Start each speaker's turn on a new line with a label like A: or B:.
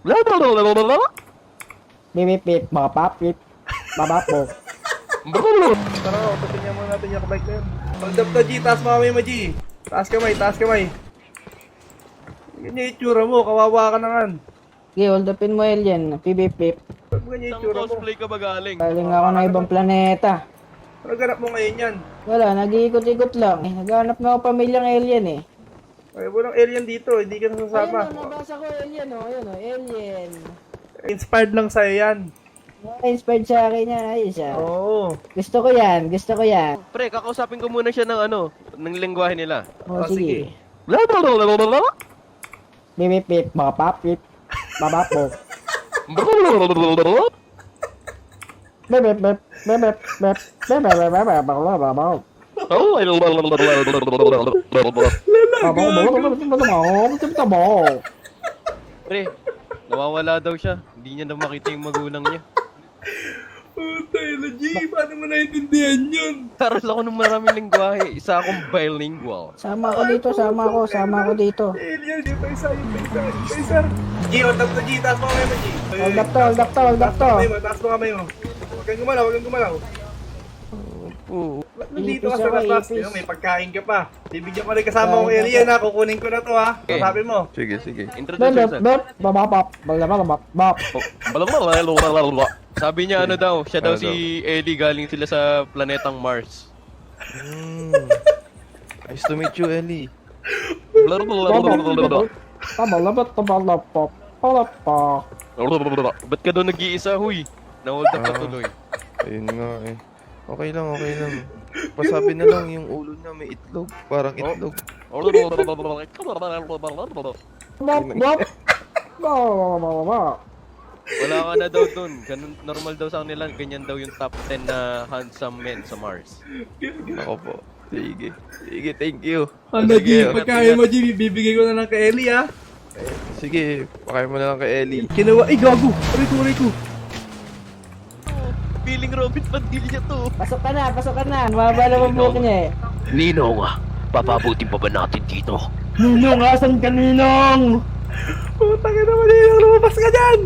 A: Bip bip bip, babap bip, babap bo.
B: Tara, patingnan muna natin yung bike na yun. Hold up na, G. Taas mo kamay mo, G. Taas kamay, taas kamay. Ganyan yung itsura mo. Kawawa ka naman.
A: Sige, hold upin mo alien. Bip bip bip.
B: Ba't ganyan yung
C: Saan
B: itsura mo?
C: cosplay ka ba galing?
A: Galing ako ng ibang planeta.
B: Ano ganap mo ngayon yan?
A: Wala, nag-iikot-ikot lang. Naghanap na ako pamilyang alien eh.
B: Ay, walang alien dito. Hindi ka nasasama.
A: Ayun o, nabasa ko alien o. Ayun o, alien.
B: Inspired lang sa'yo yan.
A: Inspired sa akin yan. Ayos ah.
B: Oo.
A: Gusto ko yan, gusto ko yan.
C: Pre, kakausapin ko muna siya ng ng lengguwahe nila.
A: O,
B: Oh,
A: sige.
B: sige.
A: Bip bip bip, babap bip, babap bo. Bip bip bip, bip bip bip, bip bip bip bip bip, babap.
C: Pre, nawawala daw siya. Hindi niya na makita yung magulang niya.
B: Putay na, G. Paano mo naintindihan yun?
C: Taral ako ng maraming lengguwahe. Isa akong bilingual.
A: Sama ako dito, sama ako dito.
B: Alien, yung isa, yung isa. G, hold up na, G. Taas mo kamay mo, G.
A: Hold up to, hold up to, hold up to.
B: Taas mo kamay mo. Huwag kang gumalaw, huwag kang gumalaw. Ba't nandito ka sa
A: Ipis ako,
B: labas?
A: ipis.
B: May pagkain ka pa. Bibigyan ko rin kasama kong alien ha. Kukunin ko na to ha.
C: Okay.
B: Sabi mo.
D: Sige, sige.
C: Introduce
A: Bip
C: yourself.
A: bip, babap, babap, babap.
C: Sabi niya ano daw, siya daw
D: Ano
C: si Eddie, galing sila sa planetang Mars.
D: Nice to meet you, Ellie.
A: Tabalabot, tabalapop, palapa.
C: Ba't ka daw nag-iisa, huy? Na-hold up ka tuloy.
D: Ayun nga eh. Okay lang, okay lang. Pasabi na lang yung ulo niya may itlog. Parang itlog.
A: Bop, bop. Bop.
C: Wala ka na daw dun. Ganun, normal daw sa kanila. Ganyan daw yung top 10 na handsome men sa Mars.
D: Ako po. Sige. Sige, thank you.
B: Ano
D: Sige,
B: G? Pagkain mo G, bibigay ko na lang kay Ellie ha.
D: Sige, pakain mo na lang kay Ellie.
B: Kinuha, ay gago. Aray ko.
C: Feeling Robin Padilla to.
A: Pasok ka na. Mababa na ang buhok niya eh.
E: Ninong, papabuti pa ba natin dito?
A: Ninong, asan ka, Ninong?
B: Putang ina naman yun. Lumabas ka dyan.